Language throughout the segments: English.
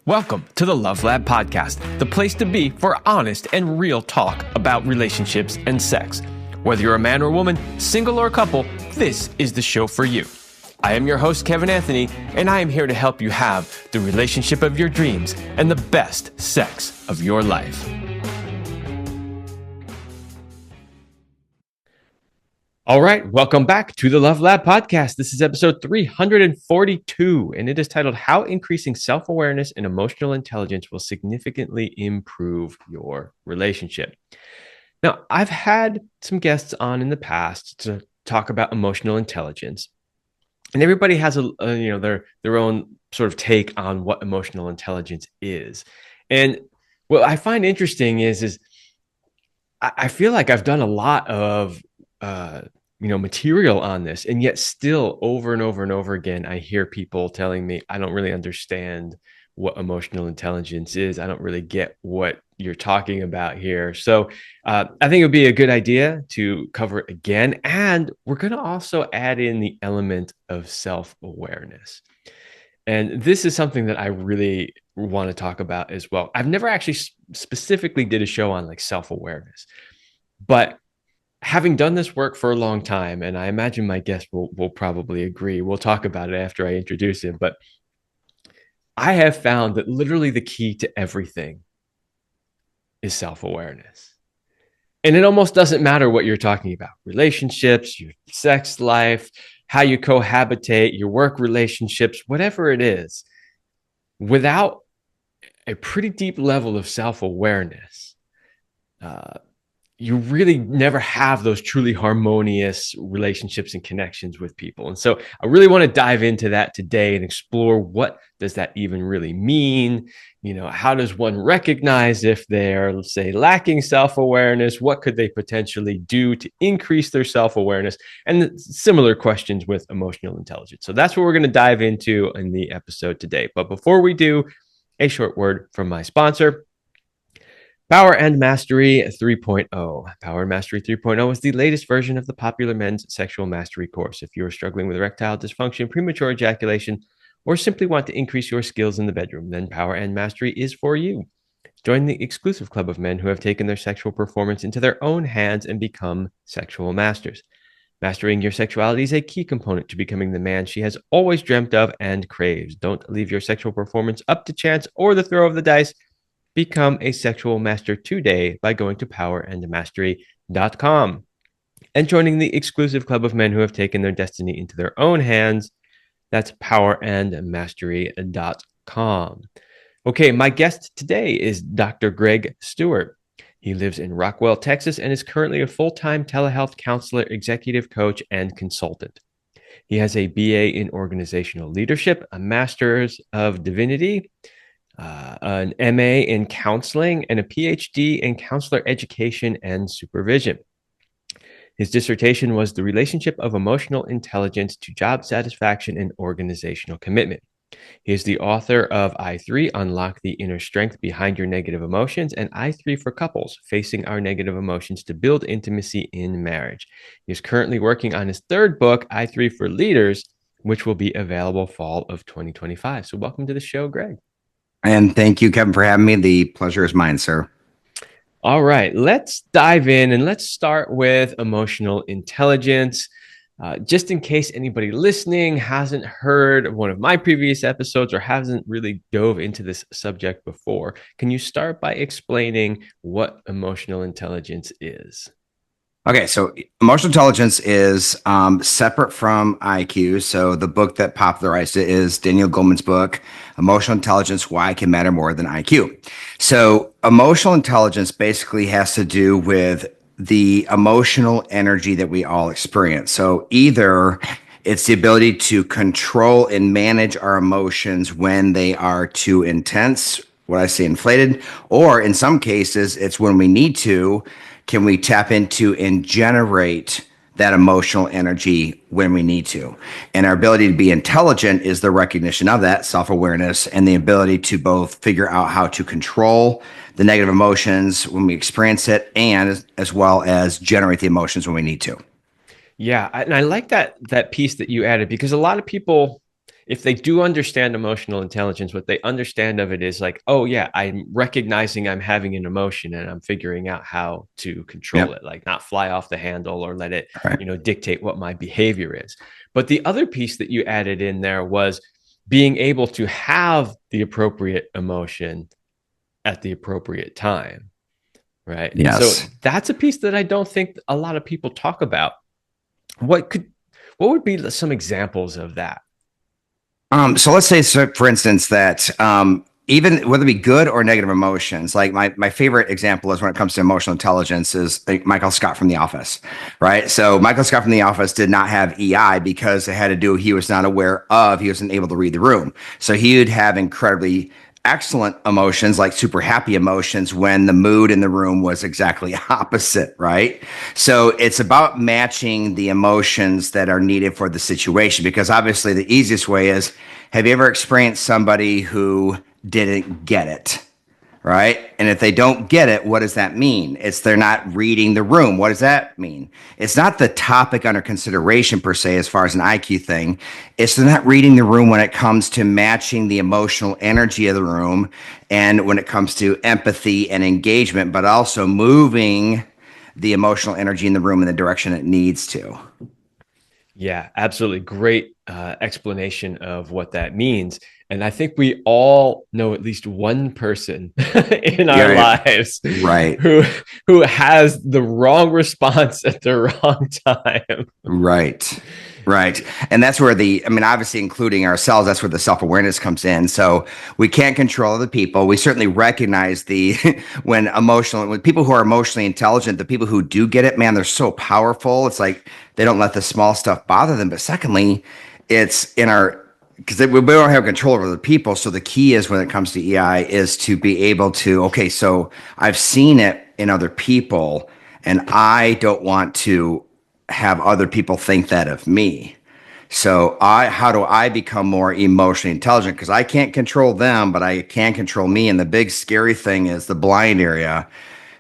Welcome to the Love Lab Podcast, the place to be for honest and real talk about relationships and sex. Whether you're a man or woman, single or a couple, this is the show for you. I am your host, Kevin Anthony, and I am here to help you have the relationship of your dreams and the best sex of your life. All right, welcome back to the Love Lab Podcast. This is episode 342, and it is titled How Increasing Self-Awareness and Emotional Intelligence Will Significantly Improve Your Relationship. Now, I've had some guests on in the past to talk about emotional intelligence, and everybody has their own sort of take on what emotional intelligence is. And what I find interesting is I feel like I've done a lot of material on this, and yet still over and over and over again, I hear people telling me, I don't really understand what emotional intelligence is. I don't really get what you're talking about here. So I think it would be a good idea to cover it again. And we're going to also add in the element of self-awareness. And this is something that I really want to talk about as well. I've never actually specifically did a show on like self-awareness, but having done this work for a long time, and I imagine my guest will probably agree, we'll talk about it after I introduce him, but I have found that literally the key to everything is self-awareness. And it almost doesn't matter what you're talking about, relationships, your sex life, how you cohabitate, your work relationships, whatever it is, without a pretty deep level of self-awareness, you really never have those truly harmonious relationships and connections with people. And so I really want to dive into that today and explore, what does that even really mean? How does one recognize if they're, let's say, lacking self-awareness? What could they potentially do to increase their self-awareness? And similar questions with emotional intelligence. So that's what we're going to dive into in the episode today. But before we do, a short word from my sponsor, Power and Mastery 3.0. Power and Mastery 3.0 is the latest version of the popular men's sexual mastery course. If you are struggling with erectile dysfunction, premature ejaculation, or simply want to increase your skills in the bedroom, then Power and Mastery is for you. Join the exclusive club of men who have taken their sexual performance into their own hands and become sexual masters. Mastering your sexuality is a key component to becoming the man she has always dreamt of and craves. Don't leave your sexual performance up to chance or the throw of the dice. Become a sexual master today by going to powerandmastery.com and joining the exclusive club of men who have taken their destiny into their own hands. That's powerandmastery.com. Okay, my guest today is Dr. Greg Stewart. He lives in Rockwell, Texas, and is currently a full-time telehealth counselor, executive coach, and consultant. He has a BA in organizational leadership, a master's of divinity, an MA in counseling, and a PhD in counselor education and supervision. His dissertation was The Relationship of Emotional Intelligence to Job Satisfaction and Organizational Commitment. He is the author of I3, Unlock the Inner Strength Behind Your Negative Emotions, and I3 for Couples, Facing Our Negative Emotions to Build Intimacy in Marriage. He is currently working on his third book, I3 for Leaders, which will be available fall of 2025. So welcome to the show, Greg. And thank you, Kevin, for having me. The pleasure is mine, sir. All right, let's dive in and let's start with emotional intelligence. Just in case anybody listening hasn't heard one of my previous episodes or hasn't really dove into this subject before, can you start by explaining what emotional intelligence is? Okay, so emotional intelligence is separate from IQ. So the book that popularized it is Daniel Goleman's book, Emotional Intelligence, Why It Can Matter More Than IQ. So emotional intelligence basically has to do with the emotional energy that we all experience. So either it's the ability to control and manage our emotions when they are too intense, what I say inflated, or in some cases, it's when we need to, can we tap into and generate that emotional energy when we need to? And our ability to be intelligent is the recognition of that self-awareness and the ability to both figure out how to control the negative emotions when we experience it, and as well as generate the emotions when we need to. Yeah, and I like that piece that you added, because a lot of people, if they do understand emotional intelligence, what they understand of it is like, oh yeah, I'm recognizing I'm having an emotion and I'm figuring out how to control Yep. it, like not fly off the handle or let it, Right. dictate what my behavior is. But the other piece that you added in there was being able to have the appropriate emotion at the appropriate time. Right. And so Yes. that's a piece that I don't think a lot of people talk about. What could, what would be some examples of that? So let's say, so for instance, that even whether it be good or negative emotions, like my favorite example is when it comes to emotional intelligence is like Michael Scott from The Office, right? So Michael Scott from The Office did not have EI because it had to do he was not aware of, he wasn't able to read the room. So he would have incredibly excellent emotions, like super happy emotions, when the mood in the room was exactly opposite, right? So it's about matching the emotions that are needed for the situation, because obviously the easiest way is, have you ever experienced somebody who didn't get it? Right. And if they don't get it, what does that mean? It's they're not reading the room. What does that mean? It's not the topic under consideration per se, as far as an IQ thing. It's they're not reading the room when it comes to matching the emotional energy of the room and when it comes to empathy and engagement, but also moving the emotional energy in the room in the direction it needs to. Yeah, absolutely. Great explanation of what that means. And I think we all know at least one person in our Yeah. lives Right. who who has the wrong response at the wrong time. Right. Right. And that's where I mean, obviously, including ourselves, that's where the self awareness comes in. So we can't control other people. We certainly recognize when people who are emotionally intelligent, the people who do get it, man, they're so powerful. It's like they don't let the small stuff bother them. But secondly, it's in our, because we don't have control over the people. So the key is when it comes to EI is to be able to, okay, so I've seen it in other people and I don't want to have other people think that of me. So how do I become more emotionally intelligent? Because I can't control them, but I can control me. And the big scary thing is the blind area.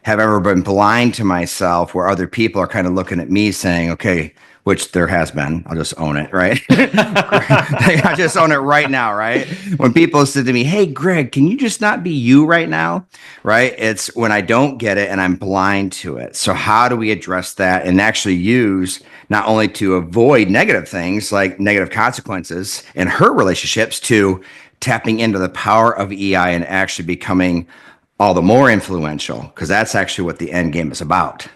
Have I ever been blind to myself where other people are kind of looking at me saying, okay, which there has been. I'll just own it, right? I just own it right now, right? When people said to me, hey, Greg, can you just not be you right now? Right? It's when I don't get it and I'm blind to it. So, how do we address that and actually use not only to avoid negative things like negative consequences in her relationships to tapping into the power of EI and actually becoming all the more influential? Because that's actually what the end game is about.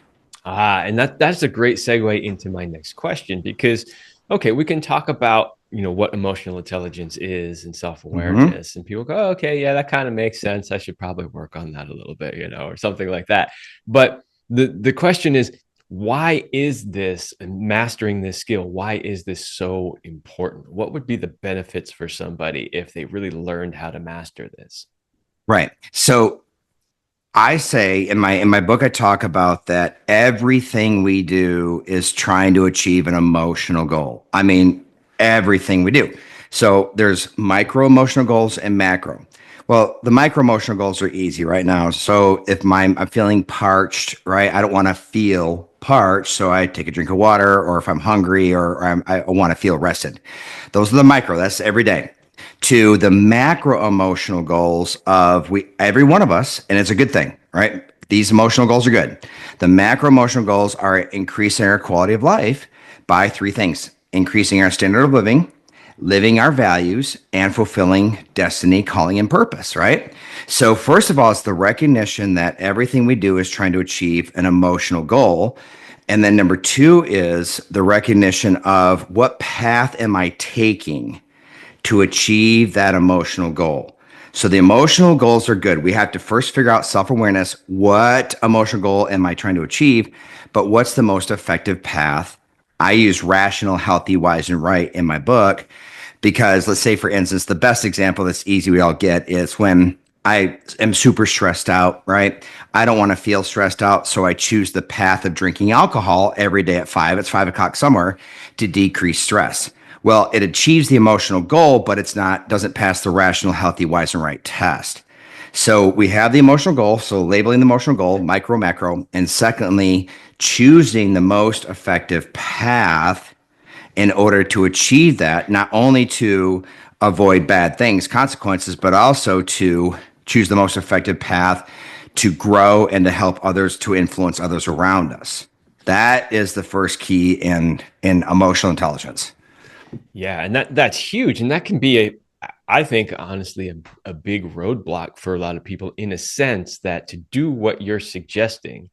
And that's a great segue into my next question because okay, we can talk about what emotional intelligence is and Mm-hmm. self-awareness, and people go, oh, okay, yeah, that kind of makes sense. I should probably work on that a little bit, or something like that. But the question is, why is this mastering this skill? Why is this so important? What would be the benefits for somebody if they really learned how to master this? Right. So I say in my book, I talk about that everything we do is trying to achieve an emotional goal. I mean, everything we do. So there's micro emotional goals and macro. Well, the micro emotional goals are easy right now. So if I'm feeling parched, right? I don't want to feel parched, so I take a drink of water, or if I'm hungry, or I want to feel rested. Those are the micro. That's every day. To the macro emotional goals of every one of us, and it's a good thing, right? These emotional goals are good. The macro emotional goals are increasing our quality of life by three things: increasing our standard of living, living our values, and fulfilling destiny, calling, and purpose, right? So, first of all, it's the recognition that everything we do is trying to achieve an emotional goal. And then number two is the recognition of what path am I taking to achieve that emotional goal. So the emotional goals are good. We have to first figure out self-awareness. What emotional goal am I trying to achieve? But what's the most effective path? I use rational, healthy, wise, and right in my book because let's say, for instance, the best example that's easy we all get is when I am super stressed out, right? I don't want to feel stressed out. So I choose the path of drinking alcohol every day at 5. It's 5 o'clock somewhere to decrease stress. Well, it achieves the emotional goal, but doesn't pass the rational, healthy, wise, and right test. So we have the emotional goal. So labeling the emotional goal, micro, macro. And secondly, choosing the most effective path in order to achieve that, not only to avoid bad things, consequences, but also to choose the most effective path to grow and to help others, to influence others around us. That is the first key in emotional intelligence. Yeah, and that's huge, and that can be I think honestly a big roadblock for a lot of people in a sense that to do what you're suggesting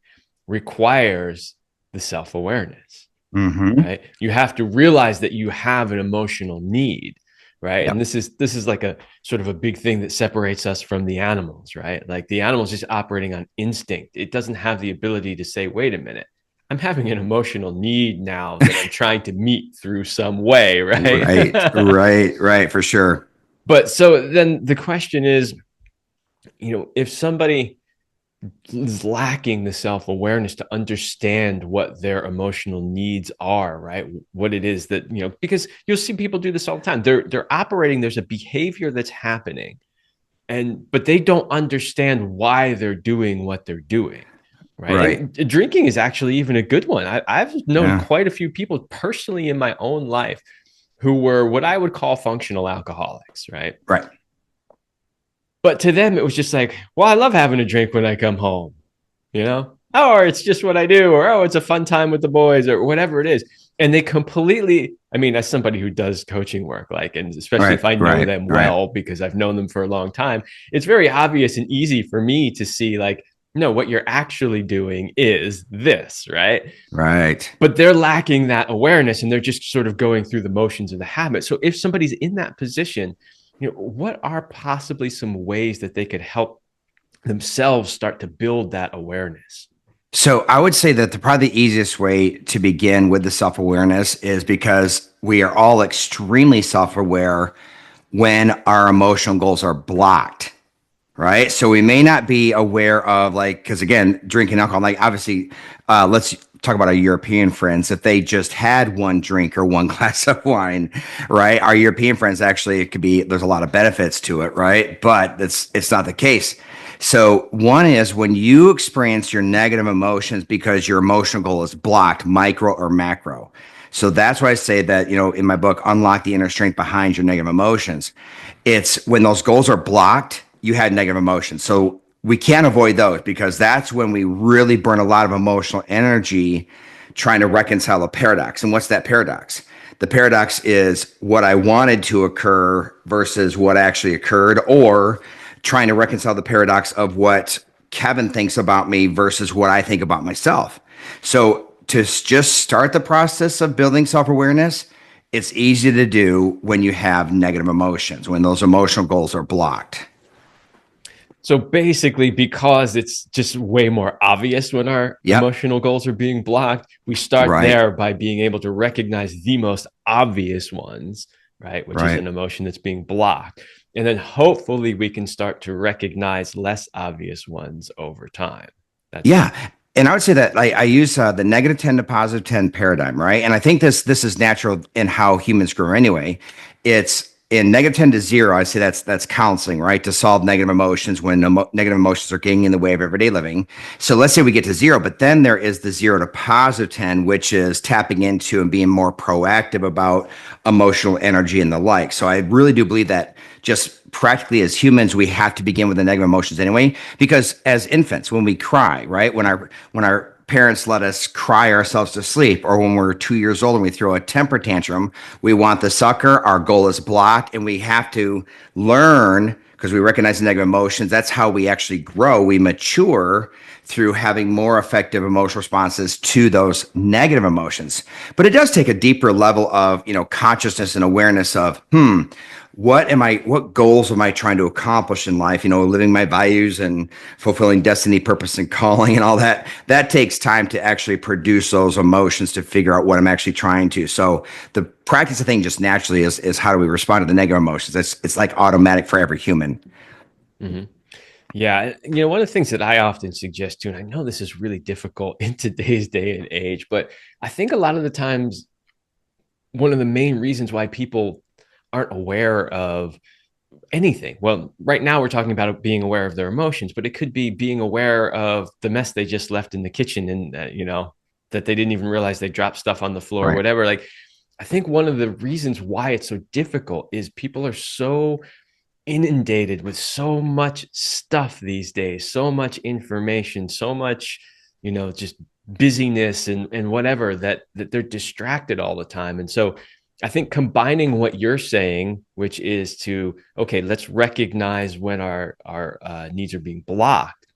requires the self-awareness, Mm-hmm. right? You have to realize that you have an emotional need, right? And Yep. this is like a sort of a big thing that separates us from the animals, right? Like the animals just operating on instinct. It doesn't have the ability to say, wait a minute, I'm having an emotional need now that I'm trying to meet through some way, right? Right, right, right, for sure. But so then the question is, if somebody is lacking the self-awareness to understand what their emotional needs are, right? What it is that, because you'll see people do this all the time. They're operating, there's a behavior that's happening, but they don't understand why they're doing what they're doing. Right. Right. And drinking is actually even a good one. I've known Yeah. quite a few people personally in my own life who were what I would call functional alcoholics, right? Right. But to them, it was just like, well, I love having a drink when I come home, or it's just what I do, or oh, it's a fun time with the boys, or whatever it is. And they completely, I mean, as somebody who does coaching work, like, and especially Right. if I know Right. them Right. well, because I've known them for a long time, it's very obvious and easy for me to see, like, no, what you're actually doing is this, right? Right. But they're lacking that awareness and they're just sort of going through the motions of the habit. So if somebody's in that position, what are possibly some ways that they could help themselves start to build that awareness? So I would say that probably the easiest way to begin with the self-awareness is because we are all extremely self-aware when our emotional goals are blocked. Right. So we may not be aware of, like, because again, drinking alcohol, like obviously, let's talk about our European friends. If they just had one drink or one glass of wine, right? Our European friends, actually, it could be, there's a lot of benefits to it, right? But it's not the case. So one is when you experience your negative emotions because your emotional goal is blocked, micro or macro. So that's why I say that, in my book, Unlock the Inner Strength Behind Your Negative Emotions. It's when those goals are blocked, you had negative emotions. So we can't avoid those because that's when we really burn a lot of emotional energy trying to reconcile a paradox. And what's that paradox? The paradox is what I wanted to occur versus what actually occurred, or trying to reconcile the paradox of what Kevin thinks about me versus what I think about myself. So to just start the process of building self-awareness, it's easy to do when you have negative emotions, when those emotional goals are blocked. So basically, because it's just way more obvious when our Yep. emotional goals are being blocked, we start Right. there by being able to recognize the most obvious ones, right? Which is Right. an emotion that's being blocked. And then hopefully we can start to recognize less obvious ones over time. That's Yeah. And I would say that I use the negative 10 to positive 10 paradigm, right? And I think this is natural in how humans grow anyway. It's in negative 10 to zero. I say that's counseling, right? To solve negative emotions when negative emotions are getting in the way of everyday living. So let's say we get to zero, but then there is the 0 to positive 10, which is tapping into and being more proactive about emotional energy and the like. So I really do believe that just practically as humans, we have to begin with the negative emotions anyway, because as infants, when we cry, right? When our parents let us cry ourselves to sleep, or when we're 2 years old and we throw a temper tantrum, we want the sucker, our goal is blocked, and we have to learn, because we recognize the negative emotions. That's how we actually grow. We mature through having more effective emotional responses to those negative emotions. But it does take a deeper level of, consciousness and awareness of, what goals am I trying to accomplish in life? Living my values and fulfilling destiny, purpose, and calling and all that. That takes time to actually produce those emotions to figure out what I'm actually trying to. So the practice, I think, just naturally is how do we respond to the negative emotions? It's like automatic for every human. mm-hmm. Yeah. One of the things that I often suggest too, and I know this is really difficult in today's day and age, but I think a lot of the times, one of the main reasons why people aren't aware of anything. Well, right now we're talking about being aware of their emotions, but it could be being aware of the mess they just left in the kitchen and, that they didn't even realize they dropped stuff on the floor, Right. whatever. Like, I think one of the reasons why it's so difficult is people are so inundated with so much stuff these days, so much information, so much, just busyness and whatever, that they're distracted all the time. And so I think combining what you're saying, which is to, okay, let's recognize when our needs are being blocked,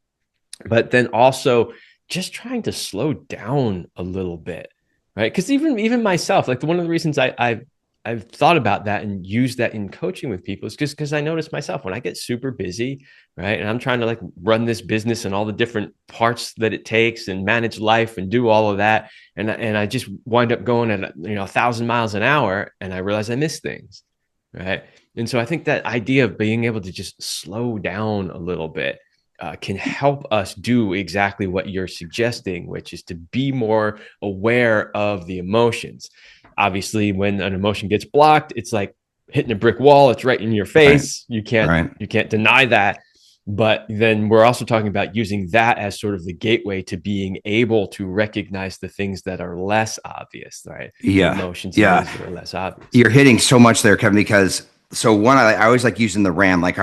but then also just trying to slow down a little bit, right? Because even myself, like one of the reasons I've thought about that and used that in coaching with people is just because I notice myself when I get super busy, right? And I'm trying to like run this business and all the different parts that it takes and manage life and do all of that. And I just wind up going at 1,000 miles an hour, and I realize I miss things, right? And so I think that idea of being able to just slow down a little bit can help us do exactly what you're suggesting, which is to be more aware of the emotions. Obviously, when an emotion gets blocked, it's like hitting a brick wall. It's right in your face. Right. You can't deny that. But then we're also talking about using that as sort of the gateway to being able to recognize the things that are less obvious, right? The Yeah. emotions and Yeah. needs that are less obvious. You're hitting so much there, Kevin, because so one, I always like using the RAM, like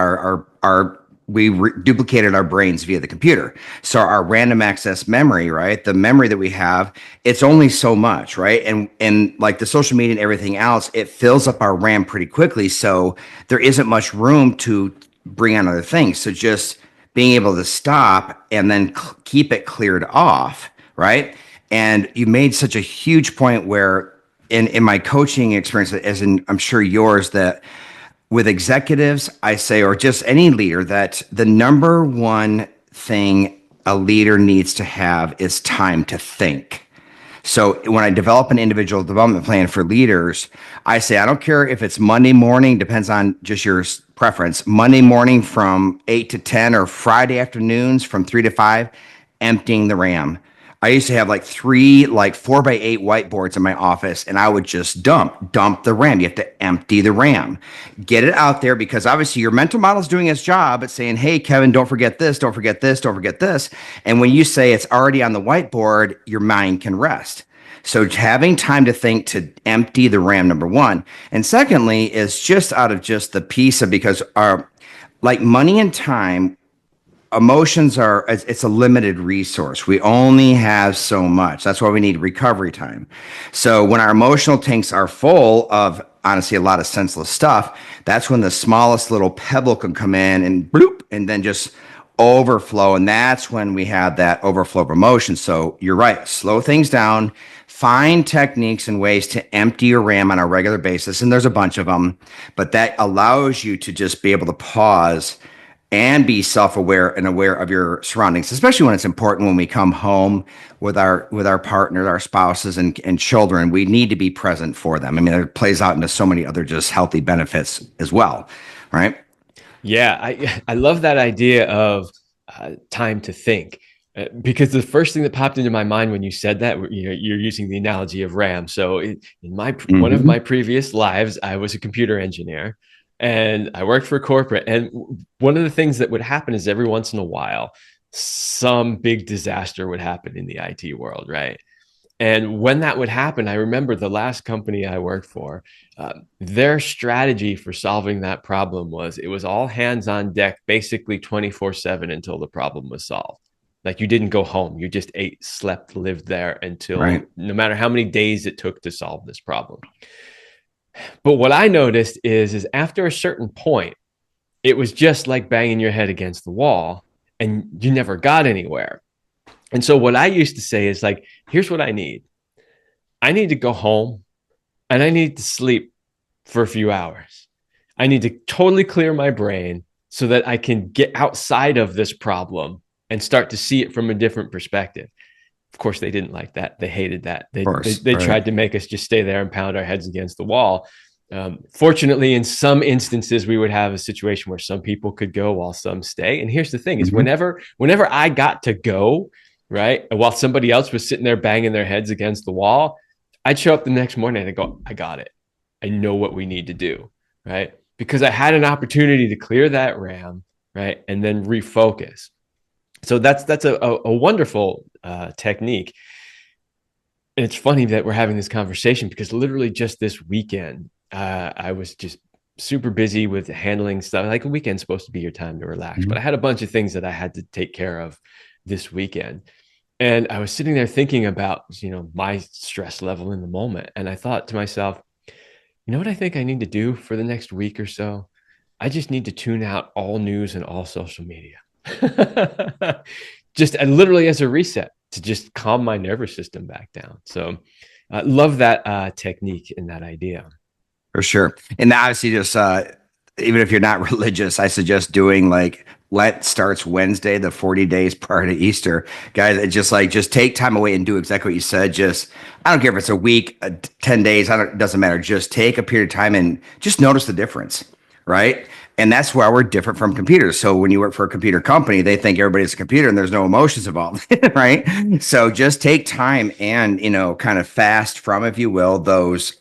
we duplicated our brains via the computer. So our random access memory, right? The memory that we have, it's only so much, right? And like the social media and everything else, it fills up our RAM pretty quickly. So there isn't much room to bring on other things. So just being able to stop and then keep it cleared off, right? And you made such a huge point where in my coaching experience, as in I'm sure yours, that with executives, I say, or just any leader, that the number one thing a leader needs to have is time to think. So when I develop an individual development plan for leaders, I say, I don't care if it's Monday morning, depends on just your preference, Monday morning from 8 to 10 or Friday afternoons from 3 to 5, emptying the RAM. I used to have like three, like 4x8 whiteboards in my office, and I would just dump the RAM. You have to empty the RAM, get it out there, because obviously your mental model is doing its job at saying, hey, Kevin, don't forget this, don't forget this, don't forget this. And when you say it's already on the whiteboard, your mind can rest. So having time to think, to empty the RAM, number one. And secondly, is just out of just the piece of, because our, like money and time, emotions are, it's a limited resource. We only have so much. That's why we need recovery time. So when our emotional tanks are full of honestly a lot of senseless stuff, that's when the smallest little pebble can come in and bloop, and then just overflow. And that's when we have that overflow of emotion. So you're right, slow things down, find techniques and ways to empty your RAM on a regular basis, and there's a bunch of them, but that allows you to just be able to pause and be self-aware and aware of your surroundings, especially when it's important when we come home with our partners, our spouses, and children. We need to be present for them. I mean, it plays out into so many other just healthy benefits as well, right? Yeah, I love that idea of time to think, because the first thing that popped into my mind when you said that, you're using the analogy of RAM. So in my one of Mm-hmm. my previous lives, I was a computer engineer, and I worked for corporate. And one of the things that would happen is every once in a while, some big disaster would happen in the IT world, right? And when that would happen, I remember the last company I worked for, their strategy for solving that problem was it was all hands on deck, basically 24/7 until the problem was solved. Like you didn't go home, you just ate, slept, lived there until Right. no matter how many days it took to solve this problem. But what I noticed is after a certain point, it was just like banging your head against the wall and you never got anywhere. And so what I used to say is like, here's what I need. I need to go home and I need to sleep for a few hours. I need to totally clear my brain so that I can get outside of this problem and start to see it from a different perspective. Of course, they didn't like that. They hated that. Of course. They Right. tried to make us just stay there and pound our heads against the wall. Fortunately, in some instances, we would have a situation where some people could go while some stay. And here's the thing: is Mm-hmm. whenever I got to go, right, while somebody else was sitting there banging their heads against the wall, I'd show up the next morning and I'd go, I got it. I know what we need to do, right? Because I had an opportunity to clear that RAM, right, and then refocus. So that's a wonderful technique. it's funny that we're having this conversation because literally just this weekend, I was just super busy with handling stuff. Like a weekend's supposed to be your time to relax, but Mhm. I had a bunch of things that I had to take care of this weekend. And I was sitting there thinking about, my stress level in the moment. And I thought to myself, you know what I think I need to do for the next week or so? I just need to tune out all news and all social media. Just literally as a reset to just calm my nervous system back down. So I love that technique and that idea. For sure. And obviously, just even if you're not religious, I suggest doing like Lent starts Wednesday, the 40 days prior to Easter. Guys, it's just take time away and do exactly what you said. Just, I don't care if it's a week, 10 days, it doesn't matter. Just take a period of time and just notice the difference, right? And that's why we're different from computers. So when you work for a computer company, they think everybody's a computer and there's no emotions involved, right? So just take time and, kind of fast from, if you will, those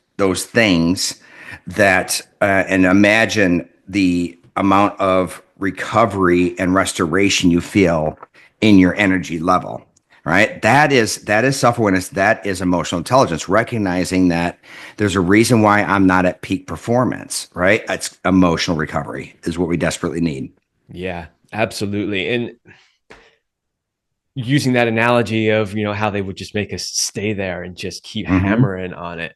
things that and imagine the amount of recovery and restoration you feel in your energy level, right? That is self-awareness. That is emotional intelligence, recognizing that there's a reason why I'm not at peak performance, right? It's emotional recovery is what we desperately need. Yeah, absolutely. And using that analogy of, how they would just make us stay there and just keep Hmm. hammering on it.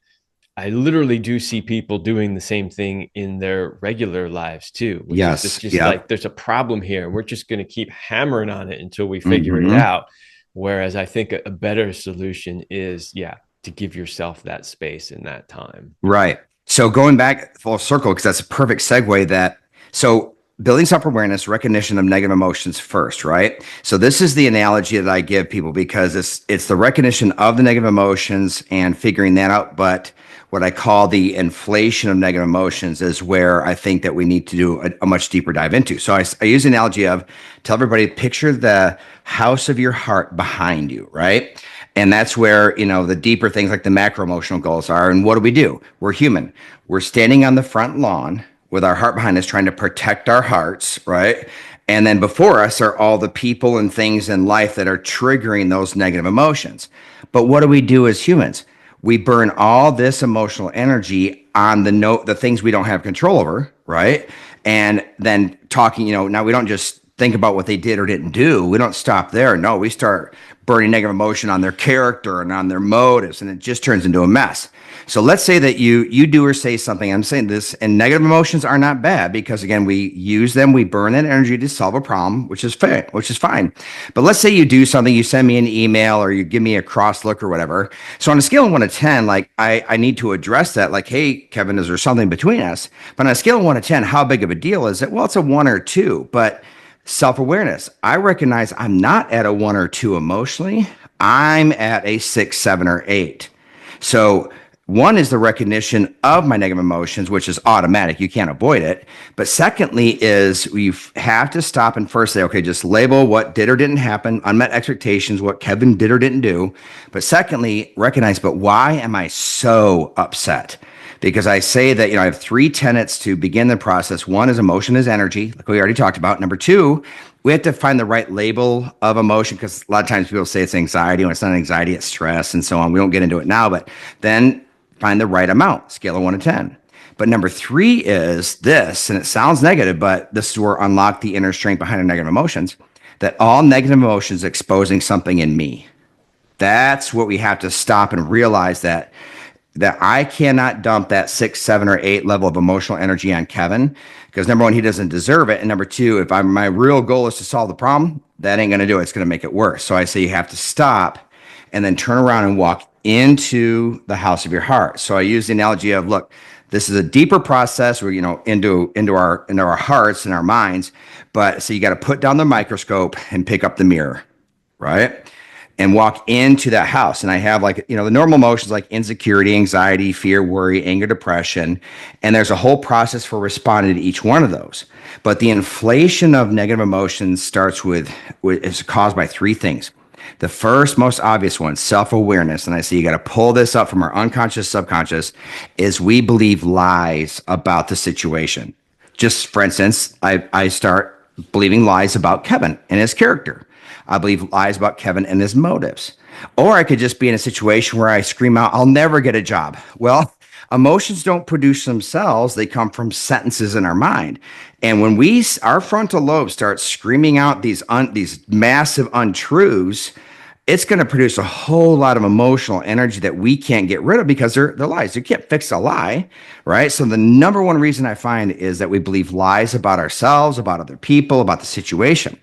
I literally do see people doing the same thing in their regular lives too, which is Yes. this just Yep. like there's a problem here. We're just going to keep hammering on it until we figure it Hmm. out. Whereas I think a better solution is, yeah, to give yourself that space and that time. Right. So going back full circle, because that's a perfect segue so building self-awareness, recognition of negative emotions first, right? So this is the analogy that I give people because it's the recognition of the negative emotions and figuring that out. But what I call the inflation of negative emotions is where I think that we need to do a much deeper dive into. So I use the analogy of tell everybody, picture the house of your heart behind you, right? And that's where, the deeper things like the macro emotional goals are. And what do? We're human. We're standing on the front lawn with our heart behind us, trying to protect our hearts, right? And then before us are all the people and things in life that are triggering those negative emotions. But what do we do as humans? We burn all this emotional energy on the things we don't have control over, right? And then talking, now we don't just think about what they did or didn't do. We don't stop there. No, we start burning negative emotion on their character and on their motives, and it just turns into a mess. So let's say that you do or say something. I'm saying this, and negative emotions are not bad because again, we use them, we burn that energy to solve a problem, which is fair, which is fine. But let's say you do something, you send me an email or you give me a cross look or whatever. So on a scale of 1 to 10, like I need to address that, like, hey, Kevin, is there something between us? But on a scale of 1 to 10, how big of a deal is it? Well, it's a 1 or 2, but self-awareness. I recognize I'm not at a 1 or 2 emotionally. I'm at a 6, 7, or 8. So one is the recognition of my negative emotions, which is automatic. You can't avoid it. But secondly is we have to stop and first say, okay, just label what did or didn't happen, unmet expectations, what Kevin did or didn't do. But secondly, recognize, but why am I so upset? Because I say that, I have 3 tenets to begin the process. One is emotion is energy, like we already talked about. Number two, we have to find the right label of emotion because a lot of times people say it's anxiety when it's not anxiety, it's stress and so on. We won't get into it now, but then find the right amount, scale of 1 to 10. But number three is this, and it sounds negative, but this is where unlock the inner strength behind our negative emotions, that all negative emotions exposing something in me. That's what we have to stop and realize that I cannot dump that 6, 7, or 8 level of emotional energy on Kevin because number one, he doesn't deserve it, and number two, if my real goal is to solve the problem, that ain't going to do it. It's going to make it worse. So I say you have to stop and then turn around and walk into the house of your heart. So I use the analogy of look, this is a deeper process where into our hearts and our minds, but so you got to put down the microscope and pick up the mirror, right? And walk into that house. And I have like, the normal emotions like insecurity, anxiety, fear, worry, anger, depression. And there's a whole process for responding to each one of those. But the inflation of negative emotions starts is caused by 3 things. The first, most obvious one, self-awareness, and I say you got to pull this up from our unconscious, subconscious, is we believe lies about the situation. Just for instance, I start believing lies about Kevin and his character. I believe lies about Kevin and his motives. Or I could just be in a situation where I scream out, I'll never get a job. Well, emotions don't produce themselves. They come from sentences in our mind. And when our frontal lobe starts screaming out these massive untruths, it's going to produce a whole lot of emotional energy that we can't get rid of because they're lies. You can't fix a lie, right? So the number one reason I find is that we believe lies about ourselves, about other people, about the situation.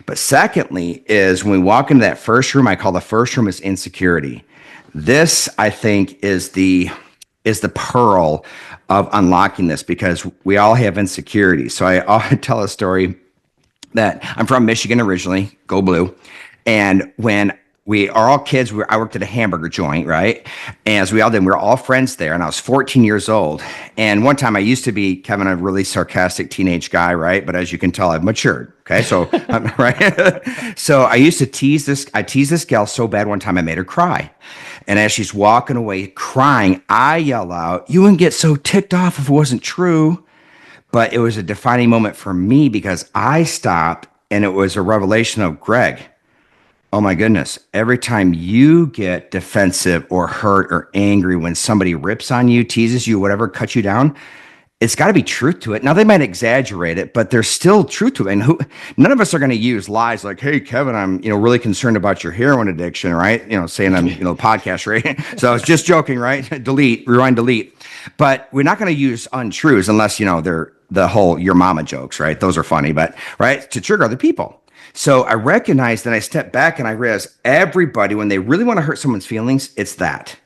But secondly is when we walk into that first room, I call the first room is insecurity. This, I think, is the pearl of unlocking this because we all have insecurities. So I tell a story that I'm from Michigan originally, go blue. And when we are all kids, I worked at a hamburger joint, right? And as we all did, we were all friends there. And I was 14 years old. And one time I used to be, Kevin, a really sarcastic teenage guy, right? But as you can tell, I've matured. Okay. So, right. So I used to teased this gal so bad one time I made her cry. And as she's walking away crying, I yell out, "You wouldn't get so ticked off if it wasn't true." But it was a defining moment for me because I stopped and it was a revelation of Greg. Oh my goodness. Every time you get defensive or hurt or angry when somebody rips on you, teases you, whatever, cuts you down, it's got to be truth to it. Now they might exaggerate it, but there's still truth to it. And none of us are going to use lies like, "Hey, Kevin, I'm, really concerned about your heroin addiction," right? Saying on, podcast, right? So I was just joking, right? Delete, rewind, delete. But we're not going to use untruths unless, they're the whole your mama jokes, right? Those are funny, but right, to trigger other people. So I recognized that I stepped back and I realized everybody, when they really want to hurt someone's feelings, it's that.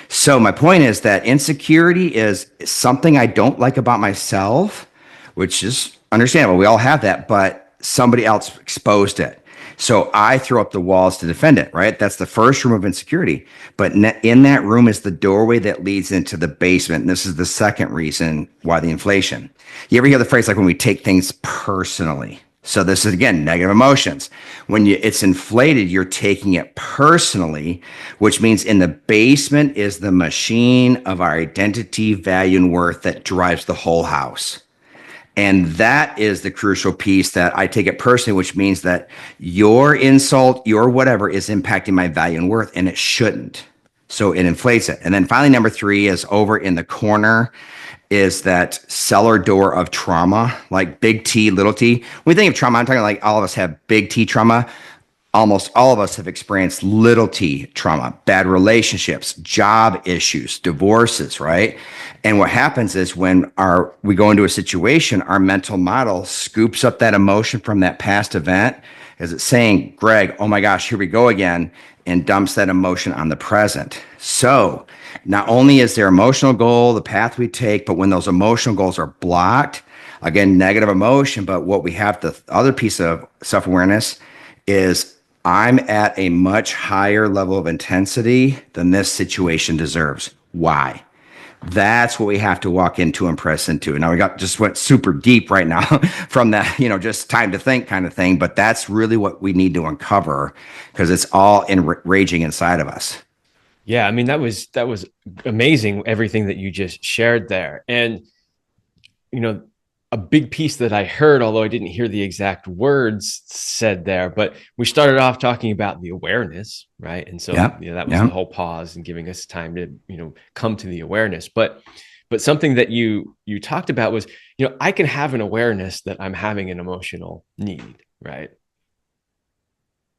So my point is that insecurity is something I don't like about myself, which is understandable. We all have that, but somebody else exposed it. So I throw up the walls to defend it, right? That's the first room of insecurity. But in that room is the doorway that leads into the basement. And this is the second reason why the inflation. You ever hear the phrase like when we take things personally? So this is, again, negative emotions. When it's inflated, you're taking it personally, which means in the basement is the machine of our identity, value, and worth that drives the whole house. And that is the crucial piece that I take it personally, which means that your insult, your whatever is impacting my value and worth, and it shouldn't. So it inflates it. And then finally, number 3 is over in the corner is that cellar door of trauma, like big T, little t. When we think of trauma, I'm talking like all of us have big T trauma. Almost all of us have experienced little t trauma, bad relationships, job issues, divorces, right? And what happens is when we go into a situation, our mental model scoops up that emotion from that past event. Is it saying, "Greg, oh my gosh, here we go again," and dumps that emotion on the present. So not only is there emotional goal, the path we take, but when those emotional goals are blocked, again, negative emotion, but what we have, the other piece of self-awareness is I'm at a much higher level of intensity than this situation deserves. Why? That's what we have to walk into and press into. Now just went super deep right now from that, just time to think kind of thing. But that's really what we need to uncover because it's all raging inside of us. Yeah, I mean that was amazing, everything that you just shared there. And a big piece that I heard, although I didn't hear the exact words said there, but we started off talking about the awareness, right? And so that was the whole pause and giving us time to come to the awareness. But something that you talked about was I can have an awareness that I'm having an emotional need, right?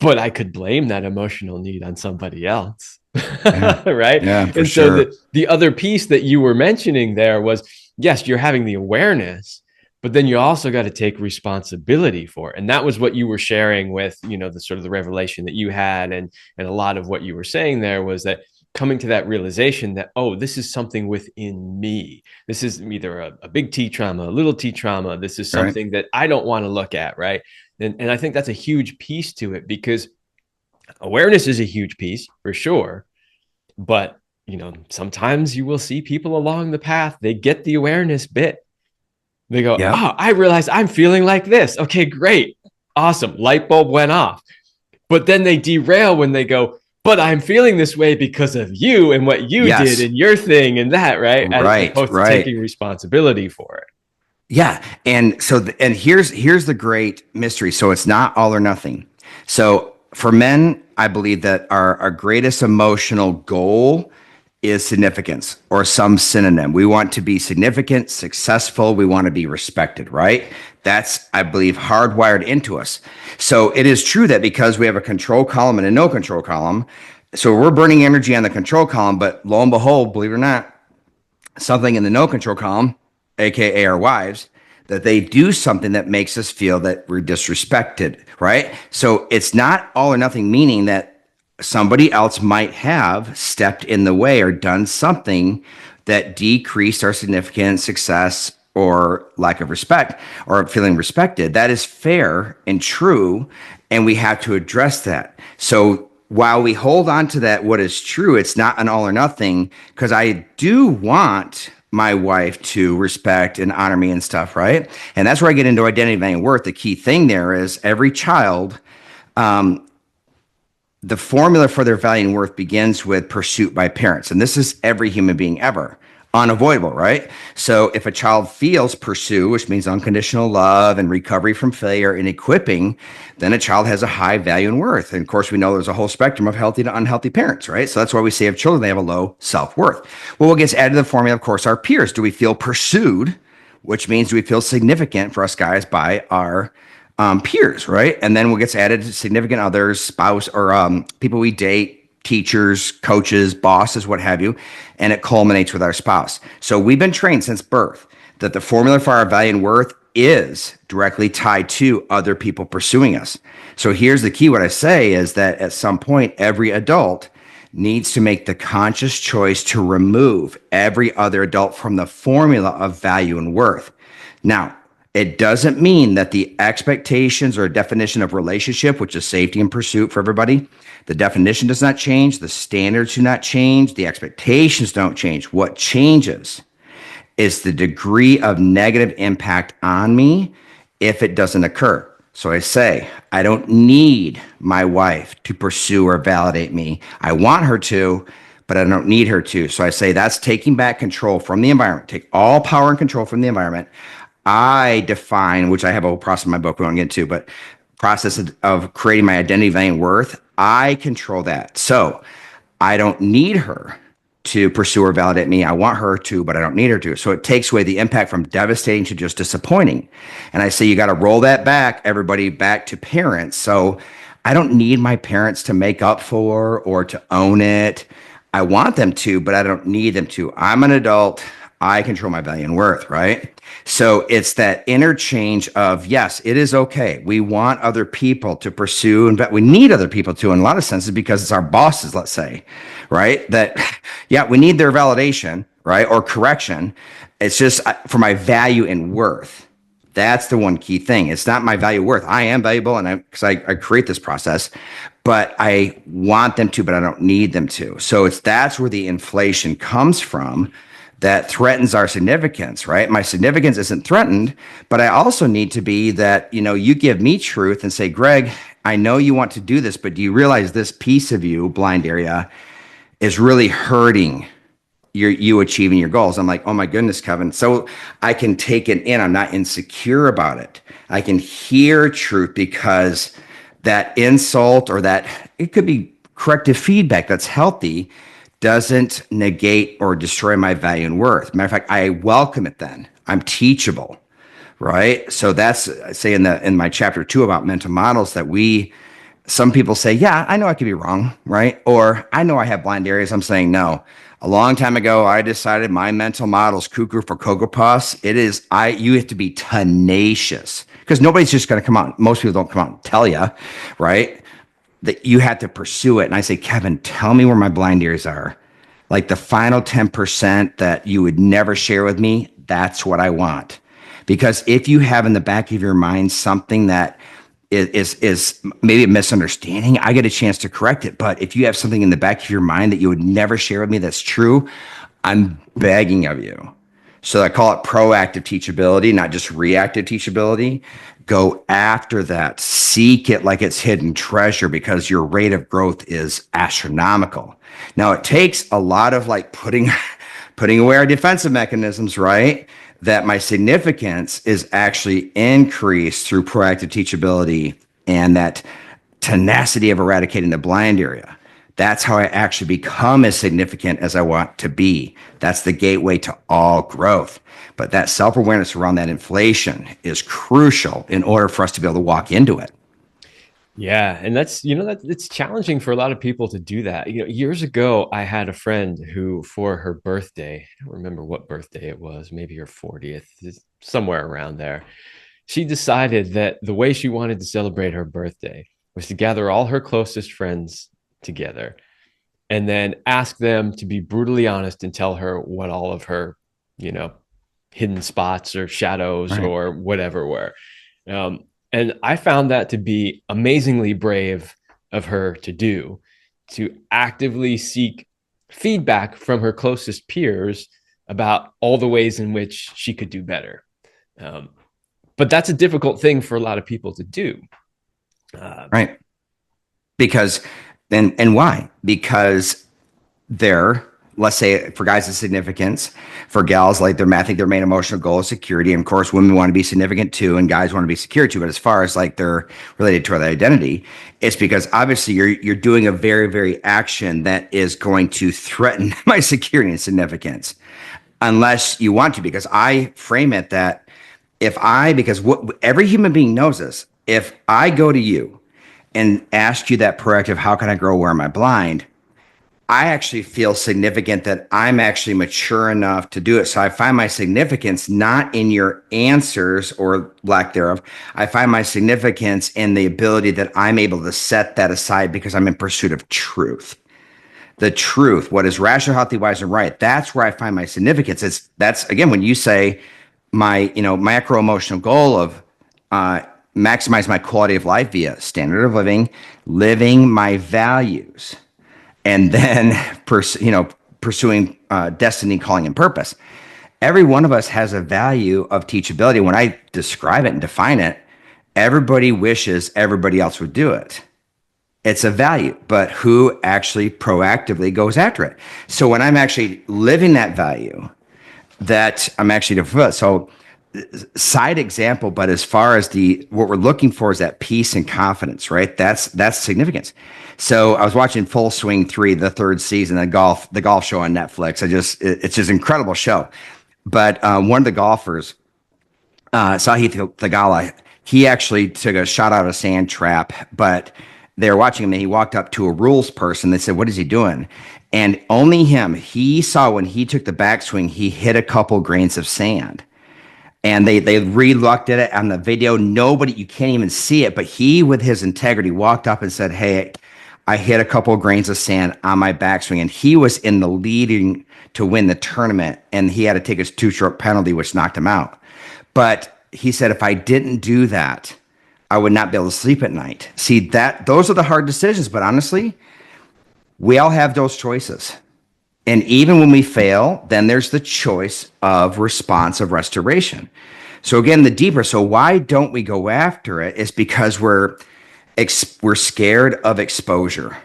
But I could blame that emotional need on somebody else. Yeah. Right. Yeah, for and sure. So the other piece that you were mentioning there was, yes, you're having the awareness, but then you also got to take responsibility for it. And that was what you were sharing with, the sort of the revelation that you had. And a lot of what you were saying there was that coming to that realization that, oh, this is something within me. This is either a big T trauma, a little T trauma. This is something that I don't want to look at. Right. And I think that's a huge piece to it because awareness is a huge piece for sure. But, sometimes you will see people along the path, they get the awareness bit. They go, "Oh, I realize I'm feeling like this. Okay, great. Awesome. Light bulb went off." But then they derail when they go, "But I'm feeling this way because of you and what you did and your thing and that," right? As opposed to taking responsibility for it. Yeah. And so, here's the great mystery. So it's not all or nothing. So for men, I believe that our greatest emotional goal is significance or some synonym. We want to be significant, successful. We want to be respected, right? That's, I believe, hardwired into us. So it is true that because we have a control column and a no control column, so we're burning energy on the control column, but lo and behold, believe it or not, something in the no control column, aka our wives, that they do something that makes us feel that we're disrespected, right? So it's not all or nothing, meaning that somebody else might have stepped in the way or done something that decreased our significant success or lack of respect or feeling respected. That is fair and true, and we have to address that. So while we hold on to that, what is true, it's not an all or nothing, because I do want my wife to respect and honor me and stuff, right? And that's where I get into identity, value, and worth. The key thing there is every child, the formula for their value and worth begins with pursuit by parents. And this is every human being ever. Unavoidable, right? So if a child feels pursue, which means unconditional love and recovery from failure and equipping, then a child has a high value and worth. And of course, we know there's a whole spectrum of healthy to unhealthy parents, right? So that's why we say of children, they have a low self-worth. Well, what gets added to the formula, of course, are peers. Do we feel pursued, which means do we feel significant for us guys by our peers, right? And then what gets added to significant others, spouse, or people we date, teachers, coaches, bosses, what have you, and it culminates with our spouse. So we've been trained since birth that the formula for our value and worth is directly tied to other people pursuing us. So here's the key. What I say is that at some point, every adult needs to make the conscious choice to remove every other adult from the formula of value and worth. Now, it doesn't mean that the expectations or definition of relationship, which is safety and pursuit for everybody, the definition does not change. The standards do not change. The expectations don't change. What changes is the degree of negative impact on me if it doesn't occur. So I say, I don't need my wife to pursue or validate me. I want her to, but I don't need her to. So I say that's taking back control from the environment. Take all power and control from the environment. I define, which I have a whole process in my book we won't get into, but process of creating my identity, value, and worth. I control that. So I don't need her to pursue or validate me. I want her to, but I don't need her to. So it takes away the impact from devastating to just disappointing. And I say, you got to roll that back, everybody, back to parents. So I don't need my parents to make up for or to own it. I want them to, but I don't need them to. I'm an adult. I control my value and worth, right? So it's that interchange of, yes, it is okay. We want other people to pursue, and we need other people to, in a lot of senses, because it's our bosses, let's say, right? That, yeah, we need their validation, right? Or correction. It's just for my value and worth. That's the one key thing. It's not my value worth. I am valuable, and because I create this process, but I want them to, but I don't need them to. So that's where the inflation comes from. That threatens our significance, right? My significance isn't threatened, but I also need to be that, you give me truth and say, Greg, I know you want to do this, but do you realize this piece of you, blind area, is really hurting you achieving your goals? I'm like, oh my goodness, Kevin. So I can take it in. I'm not insecure about it. I can hear truth because that insult or that it could be corrective feedback that's healthy doesn't negate or destroy my value and worth. Matter of fact, I welcome it then. I'm teachable, right? So that's, I say in my chapter 2 about mental models, that some people say, yeah, I know I could be wrong, right? Or I know I have blind areas. I'm saying no. A long time ago, I decided my mental model's cuckoo for Cocoa Puffs. You have to be tenacious, because nobody's just going to come out. Most people don't come out and tell you, right? That you have to pursue it. And I say, Kevin, tell me where my blind ears are. Like the final 10% that you would never share with me, that's what I want. Because if you have in the back of your mind something that is maybe a misunderstanding, I get a chance to correct it. But if you have something in the back of your mind that you would never share with me that's true, I'm begging of you. So I call it proactive teachability, not just reactive teachability. Go after that. Seek it like it's hidden treasure, because your rate of growth is astronomical. Now, it takes a lot of putting away our defensive mechanisms, right? That my significance is actually increased through proactive teachability, and that tenacity of eradicating the blind area. That's how I actually become as significant as I want to be. That's the gateway to all growth. But that self-awareness around that inflation is crucial in order for us to be able to walk into it. Yeah, and that's that it's challenging for a lot of people to do that. Years ago, I had a friend who, for her birthday, I don't remember what birthday it was, maybe her 40th, somewhere around there. She decided that the way she wanted to celebrate her birthday was to gather all her closest friends together and then ask them to be brutally honest and tell her what all of her, you know, hidden spots or shadows Right. or whatever were. Um, and I found that to be amazingly brave of her to do, to actively seek feedback from her closest peers about all the ways in which she could do better. Um, but that's a difficult thing for a lot of people to do. Right. Because, and why? Because they're, let's say for guys, it's significance. For gals, like I think their main emotional goal is security. And of course, women want to be significant too, and guys want to be secure too. But as far as like they're related to their identity, it's because obviously you're doing a very, very action that is going to threaten my security and significance, unless you want to. Because I frame it that because what every human being knows this, if I go to you and ask you that proactive, how can I grow? Where am I blind? I actually feel significant that I'm actually mature enough to do it. So I find my significance not in your answers or lack thereof. I find my significance in the ability that I'm able to set that aside because I'm in pursuit of truth. The truth, what is rational, healthy, wise, and right. That's where I find my significance. That's again, when you say my, macro emotional goal of maximize my quality of life via standard of living my values, and then pursuing destiny, calling, and purpose. Every one of us has a value of teachability. When I describe it and define it, everybody wishes everybody else would do it. It's a value, but who actually proactively goes after it? So when I'm actually living that value, that I'm actually to fulfill. So side example, but as far as what we're looking for is that peace and confidence, right? That's significance. So I was watching Full Swing 3, the third season, the golf show on Netflix. It's just an incredible show. But one of the golfers, Sahith Thagala, he actually took a shot out of a sand trap, but they were watching him and he walked up to a rules person. They said, "What is he doing?" And only he saw when he took the backswing, he hit a couple grains of sand. And they re-looked at it on the video. You can't even see it, but he, with his integrity, walked up and said, "Hey, I hit a couple of grains of sand on my backswing." And he was in the leading to win the tournament, and he had to take his 2-stroke penalty, which knocked him out. But he said, if I didn't do that, I would not be able to sleep at night. See, those are the hard decisions, but honestly, we all have those choices. And even when we fail, then there's the choice of response of restoration. So again, so why don't we go after it? Is because we're scared of exposure.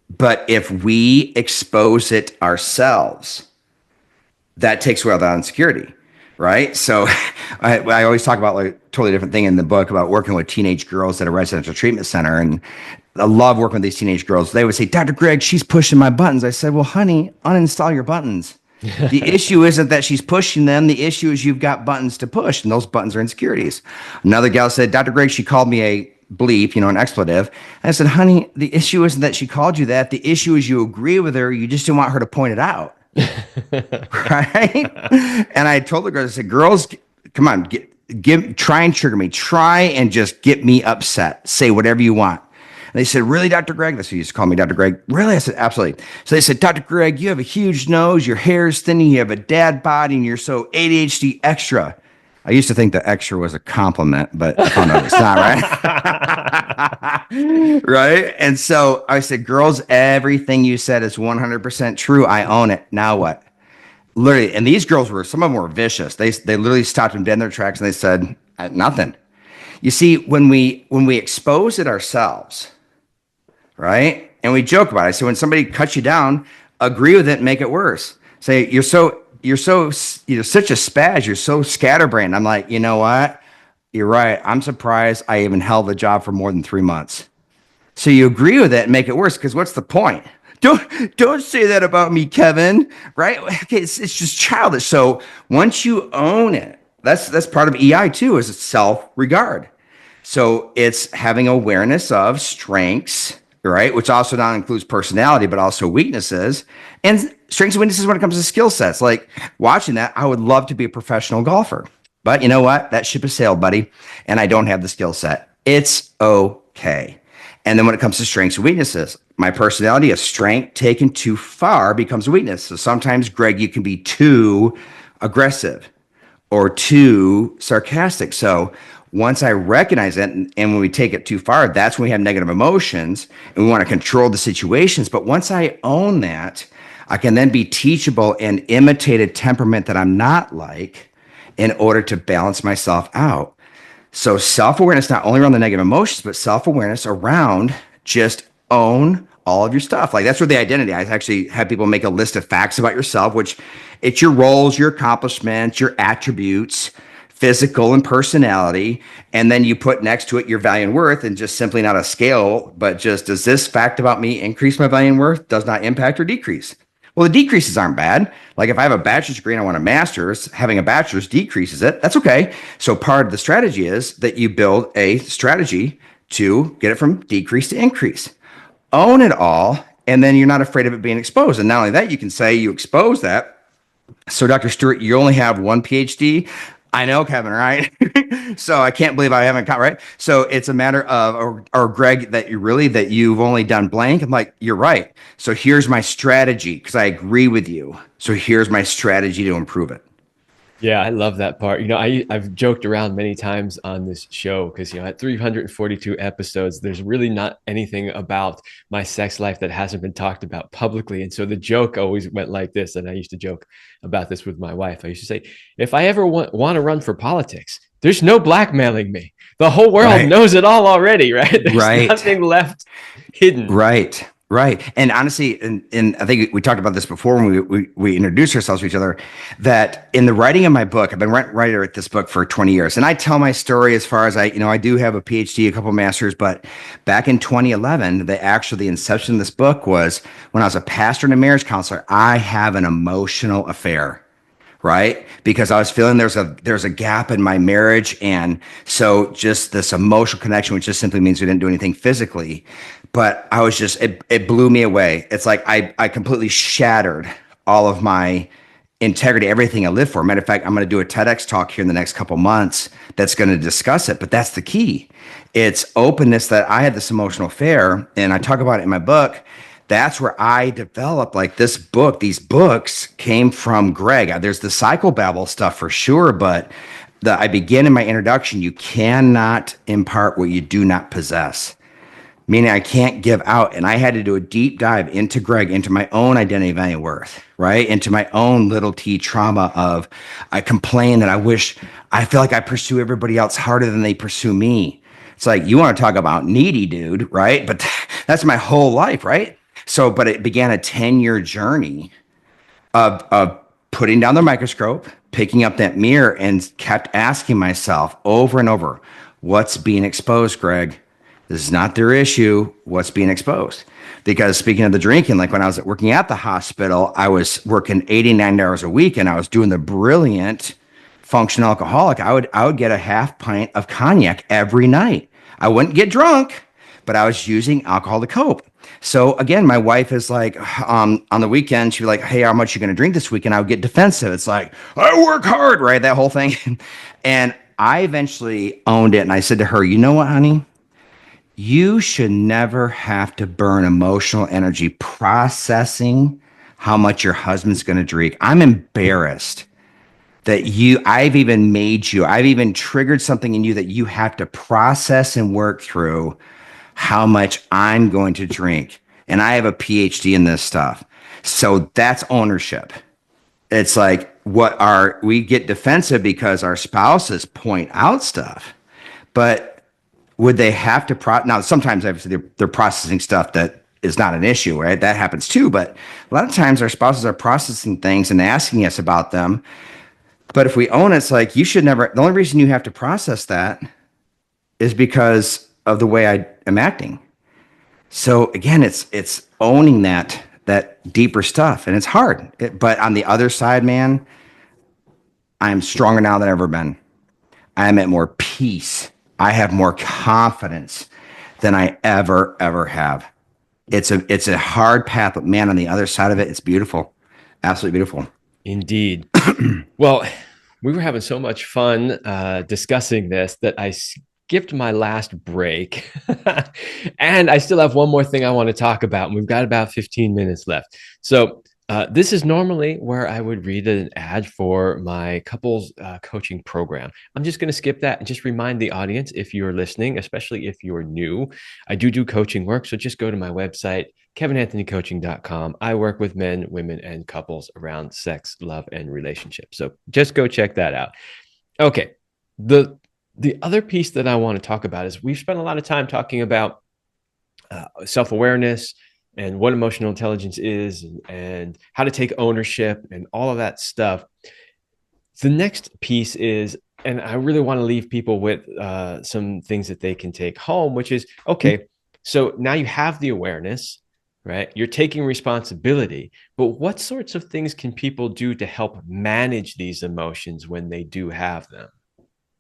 But if we expose it ourselves, that takes away all that insecurity, right? So I always talk about like a totally different thing in the book about working with teenage girls at a residential treatment center. And I love working with these teenage girls. They would say, "Dr. Greg, she's pushing my buttons." I said, "Well, honey, uninstall your buttons." The issue isn't that she's pushing them. The issue is you've got buttons to push, and those buttons are insecurities. Another gal said, "Dr. Greg, she called me a bleep, an expletive." And I said, "Honey, the issue isn't that she called you that. The issue is you agree with her. You just didn't want her to point it out." Right? And I told the girls, I said, "Girls, come on, try and trigger me. Try and just get me upset. Say whatever you want." And they said, "Really, Dr. Greg?" That's who used to call me Dr. Greg. "Really?" I said, "Absolutely." So they said, "Dr. Greg, you have a huge nose, your hair is thinning, you have a dad body, and you're so ADHD extra." I used to think that extra was a compliment, but I found out it's not, right? Right? And so I said, "Girls, everything you said is 100% true. I own it. Now what?" Literally, and these girls some of them were vicious. They literally stopped and bent in their tracks and they said, "Nothing." You see, when we expose it ourselves, right? And we joke about it. So when somebody cuts you down, agree with it and make it worse. Say, you're such a spaz. You're so scatterbrained. I'm like, "You know what? You're right. I'm surprised I even held the job for more than 3 months." So you agree with it and make it worse, because what's the point? Don't say that about me, Kevin. Right? Okay, it's just childish. So once you own it, that's part of EI too, is self-regard. So it's having awareness of strengths, right? Which also not includes personality, but also weaknesses and strengths and weaknesses when it comes to skill sets. Like watching that, I would love to be a professional golfer, but you know what? That ship has sailed, buddy, and I don't have the skill set. It's okay. And then when it comes to strengths and weaknesses, my personality, a strength taken too far becomes a weakness. So sometimes, Greg, you can be too aggressive or too sarcastic. So once I recognize it, and when we take it too far, that's when we have negative emotions and we want to control the situations. But once I own that, I can then be teachable and imitate a temperament that I'm not like in order to balance myself out. So self-awareness, not only around the negative emotions, but self-awareness around just own all of your stuff. Like that's where the identity, I actually have people make a list of facts about yourself, which it's your roles, your accomplishments, your attributes, physical and personality. And then you put next to it your value and worth, and just simply not a scale, but just, does this fact about me increase my value and worth? Does not impact or decrease? Well, the decreases aren't bad. Like if I have a bachelor's degree and I want a master's, having a bachelor's decreases it. That's okay. So part of the strategy is that you build a strategy to get it from decrease to increase. Own it all, and then you're not afraid of it being exposed. And not only that, you can say you expose that. So, Dr. Stewart, you only have one PhD. I know, Kevin, right? So I can't believe I haven't caught right. So it's a matter of, or Greg, that you've only done blank. I'm like, you're right. So here's my strategy, because I agree with you. So here's my strategy to improve it. Yeah, I love that part. I've joked around many times on this show because, at 342 episodes, there's really not anything about my sex life that hasn't been talked about publicly. And so the joke always went like this. And I used to joke about this with my wife. I used to say, if I ever want to run for politics, there's no blackmailing me. The whole world knows it all already, right? There's nothing left hidden. Right. Right. And honestly, and I think we talked about this before when we introduced ourselves to each other, that in the writing of my book, I've been writer at this book for 20 years. And I tell my story as far as I do have a PhD, a couple of masters, but back in 2011, the inception of this book was when I was a pastor and a marriage counselor. I have an emotional affair. Right? Because I was feeling there's a gap in my marriage. And so just this emotional connection, which just simply means we didn't do anything physically, but I was just, it blew me away. It's like I completely shattered all of my integrity, everything I live for. Matter of fact, I'm going to do a TEDx talk here in the next couple months that's going to discuss it, but that's the key. It's openness, that I had this emotional affair, and I talk about it in my book. That's where I developed like this book. These books came from Greg. There's the psychobabble stuff for sure, but I begin in my introduction, you cannot impart what you do not possess. Meaning I can't give out. And I had to do a deep dive into Greg, into my own identity, value, worth, right? Into my own little t trauma of, I complain that I feel like I pursue everybody else harder than they pursue me. It's like, you want to talk about needy, dude, right? But that's my whole life, right? So, but it began a 10-year journey of putting down the microscope, picking up that mirror, and kept asking myself over and over, what's being exposed, Greg? This is not their issue. What's being exposed? Because speaking of the drinking, like when I was working at the hospital, I was working 89 hours a week, and I was doing the brilliant functional alcoholic. I would get a half pint of cognac every night. I wouldn't get drunk, but I was using alcohol to cope. So again, my wife is like, on the weekend, she'd be like, hey, how much are you going to drink this weekend? I would get defensive. It's like, I work hard, right? That whole thing. And I eventually owned it. And I said to her, you know what, honey? You should never have to burn emotional energy processing how much your husband's going to drink. I'm embarrassed that I've even triggered something in you that you have to process and work through how much I'm going to drink. And I have a PhD in this stuff. So that's ownership. It's like we get defensive because our spouses point out stuff, but would they have to now sometimes obviously they're processing stuff that is not an issue, right? That happens too. But a lot of times our spouses are processing things and asking us about them. But if we own it, it's like, you should never, the only reason you have to process that is because of the way I am acting. So again, it's owning that deeper stuff, and it's hard. But on the other side, man, I'm stronger now than I've ever been. I am at more peace. I have more confidence than I ever have. It's a hard path, but man, on the other side of it, it's beautiful. Absolutely beautiful. Indeed. Well, we were having so much fun discussing this that I skipped my last break. And I still have one more thing I want to talk about. And we've got about 15 minutes left. So, this is normally where I would read an ad for my couples coaching program. I'm just going to skip that and just remind the audience, if you're listening, especially if you're new, I do coaching work. So just go to my website, kevinanthonycoaching.com. I work with men, women, and couples around sex, love, and relationships. So just go check that out. Okay. The other piece that I want to talk about is we've spent a lot of time talking about self-awareness and what emotional intelligence is, and how to take ownership and all of that stuff. The next piece is, and I really want to leave people with some things that they can take home, which is, okay, so now you have the awareness, right? You're taking responsibility, but what sorts of things can people do to help manage these emotions when they do have them?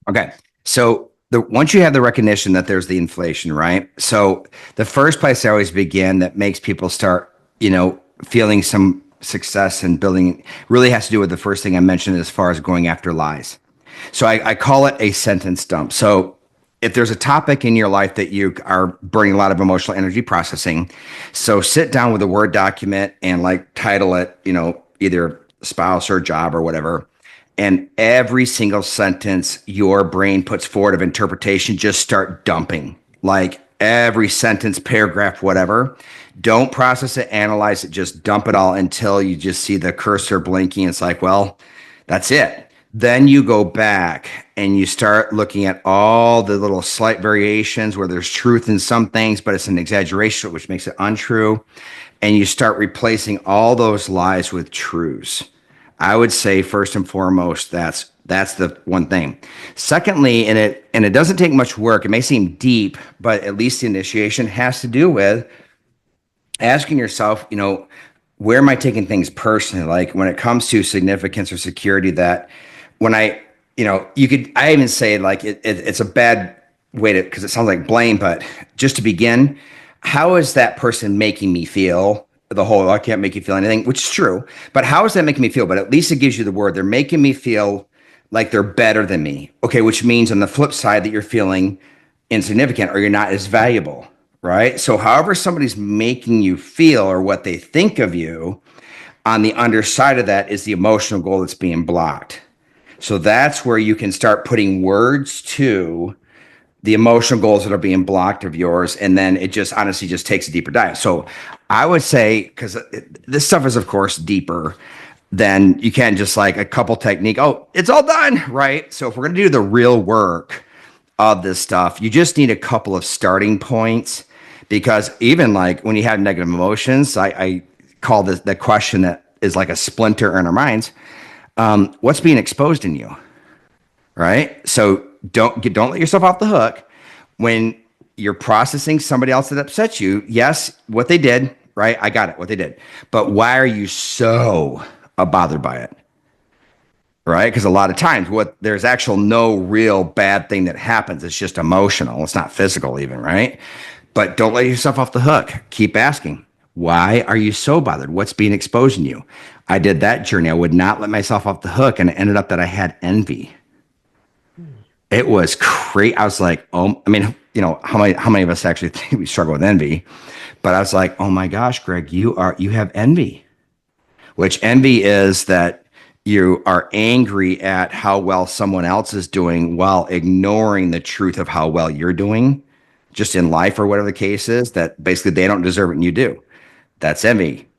Okay. So once you have the recognition that there's the inflation, right? So the first place I always begin that makes people start, feeling some success and building really has to do with the first thing I mentioned as far as going after lies. So I call it a sentence dump. So if there's a topic in your life that you are burning a lot of emotional energy processing, so sit down with a Word document and like title it, either spouse or job or whatever. And every single sentence your brain puts forward of interpretation, just start dumping. Like every sentence, paragraph, whatever. Don't process it, analyze it, just dump it all until you just see the cursor blinking. It's like, well, that's it. Then you go back and you start looking at all the little slight variations where there's truth in some things, but it's an exaggeration, which makes it untrue. And you start replacing all those lies with truths. I would say first and foremost, that's the one thing. Secondly, and it doesn't take much work. It may seem deep, but at least the initiation has to do with asking yourself, where am I taking things personally? Like when it comes to significance or security, that when I even say like it's a bad way to, because it sounds like blame, but just to begin, how is that person making me feel? The whole, I can't make you feel anything, which is true, but how is that making me feel? But at least it gives you the word. They're making me feel like they're better than me. Okay, which means on the flip side that you're feeling insignificant or you're not as valuable, right? So however somebody's making you feel or what they think of you, on the underside of that is the emotional goal that's being blocked. So that's where you can start putting words to the emotional goals that are being blocked of yours. And then it just honestly just takes a deeper dive. So I would say, because this stuff is, of course, deeper than you can just like a couple technique. Oh, it's all done, right? So if we're going to do the real work of this stuff, you just need a couple of starting points, because even like when you have negative emotions, I call this the question that is like a splinter in our minds. What's being exposed in you? Right? So don't let yourself off the hook when you're processing somebody else that upsets you. Yes, what they did, right? I got it, what they did. But why are you so bothered by it? Right? Because a lot of times there's actual no real bad thing that happens. It's just emotional. It's not physical even, right? But don't let yourself off the hook. Keep asking. Why are you so bothered? What's being exposed in you? I did that journey. I would not let myself off the hook, and it ended up that I had envy. It was crazy. I was like, oh, I mean, how many of us actually think we struggle with envy? But I was like, oh my gosh, Greg, you have envy, which envy is that you are angry at how well someone else is doing while ignoring the truth of how well you're doing just in life or whatever the case is, that basically they don't deserve it and you do. That's envy.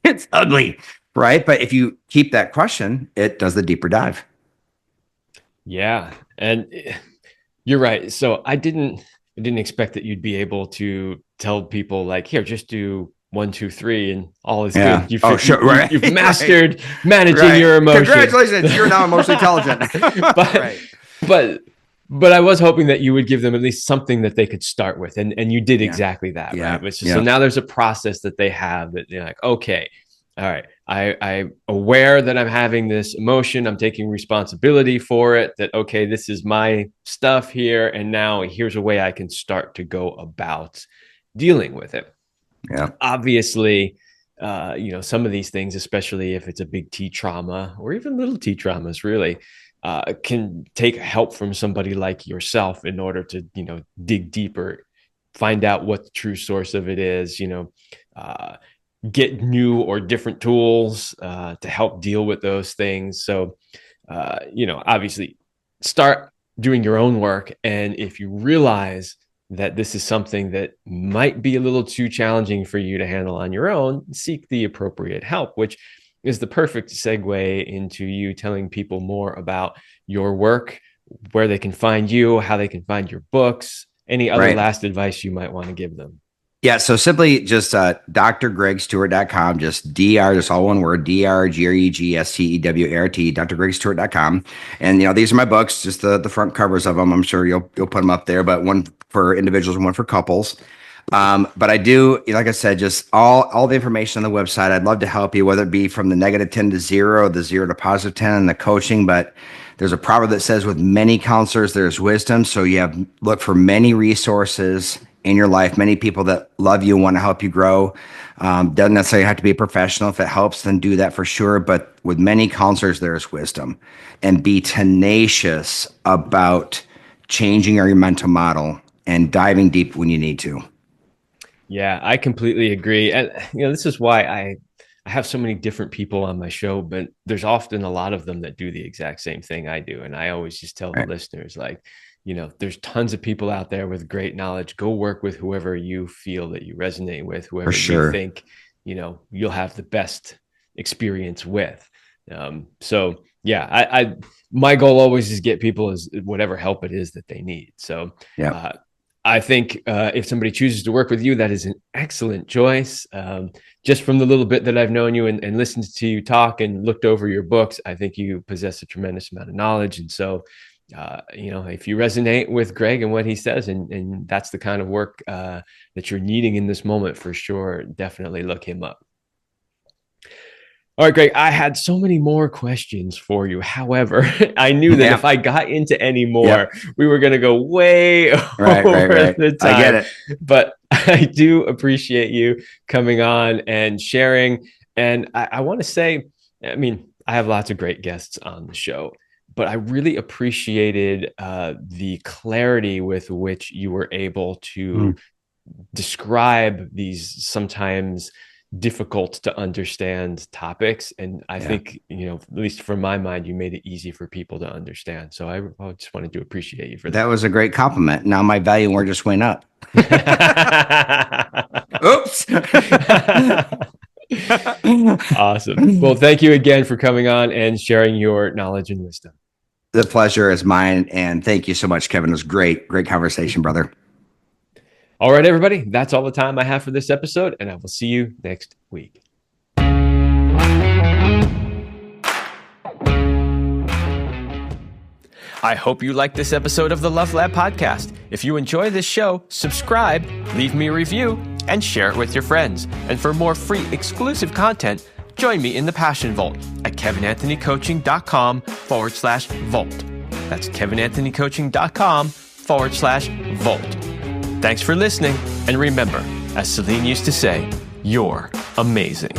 It's ugly, right? But if you keep that question, it does the deeper dive. Yeah. And you're right. So I didn't expect that you'd be able to tell people like, here, just do 1, 2, 3, and all is Yeah. good. Sure. Right. You've mastered managing right. your emotions. Congratulations. You're now emotionally intelligent. but, right. but But I was hoping that you would give them at least something that they could start with. And you did Yeah. exactly that, Yeah. right? Which is, so Yeah. now there's a process that they have that they're like, okay, all right, I'm aware that I'm having this emotion. I'm taking responsibility for it. That, okay, this is my stuff here. And now here's a way I can start to go about dealing with it. Yeah. Obviously, some of these things, especially if it's a big T trauma or even little T traumas, really, can take help from somebody like yourself in order to, dig deeper, find out what the true source of it is, get new or different tools to help deal with those things. So, obviously start doing your own work. And if you realize that this is something that might be a little too challenging for you to handle on your own, seek the appropriate help, which is the perfect segue into you telling people more about your work, where they can find you, how they can find your books, any other Right. last advice you might want to give them. Yeah, so simply just drgregstewart.com, just dr, just all one word, drgregstewart, drgregstewart.com. And these are my books, just the front covers of them. I'm sure you'll put them up there, but one for individuals and one for couples. But I do, like I said, just all the information on the website. I'd love to help you, whether it be from the -10 to 0, the 0 to +10, and the coaching. But there's a proverb that says, with many counselors, there's wisdom. So look for many resources in your life, many people that love you and want to help you grow. Doesn't necessarily have to be a professional. If it helps, then do that for sure. But with many counselors, there's wisdom. And be tenacious about changing your mental model and diving deep when you need to. Yeah, I completely agree. And this is why I have so many different people on my show, but there's often a lot of them that do the exact same thing I do. And I always just tell the listeners, like, there's tons of people out there with great knowledge. Go work with whoever you feel that you resonate with, whoever you think, you'll have the best experience with. So yeah, my goal always is get people is whatever help it is that they need. So yeah. I think if somebody chooses to work with you, that is an excellent choice. Just from the little bit that I've known you and listened to you talk and looked over your books, I think you possess a tremendous amount of knowledge. And so, if you resonate with Greg and what he says, and that's the kind of work that you're needing in this moment, for sure, definitely look him up. All right, Greg, I had so many more questions for you. However, I knew that if I got into any more, we were going to go way over the time. I get it. But I do appreciate you coming on and sharing. And I want to say, I have lots of great guests on the show, but I really appreciated the clarity with which you were able to describe these sometimes difficult to understand topics. And I think, at least from my mind, you made it easy for people to understand. So I just wanted to appreciate you for that. That was a great compliment. Now my value more just went up. Oops. Awesome. Well, thank you again for coming on and sharing your knowledge and wisdom. The pleasure is mine. And thank you so much, Kevin. It was great conversation, brother. All right, everybody, that's all the time I have for this episode, and I will see you next week. I hope you liked this episode of the Love Lab podcast. If you enjoy this show, subscribe, leave me a review, and share it with your friends. And for more free exclusive content, join me in the Passion Vault at kevinanthonycoaching.com/vault. That's kevinanthonycoaching.com/vault. Thanks for listening, and remember, as Celine used to say, you're amazing.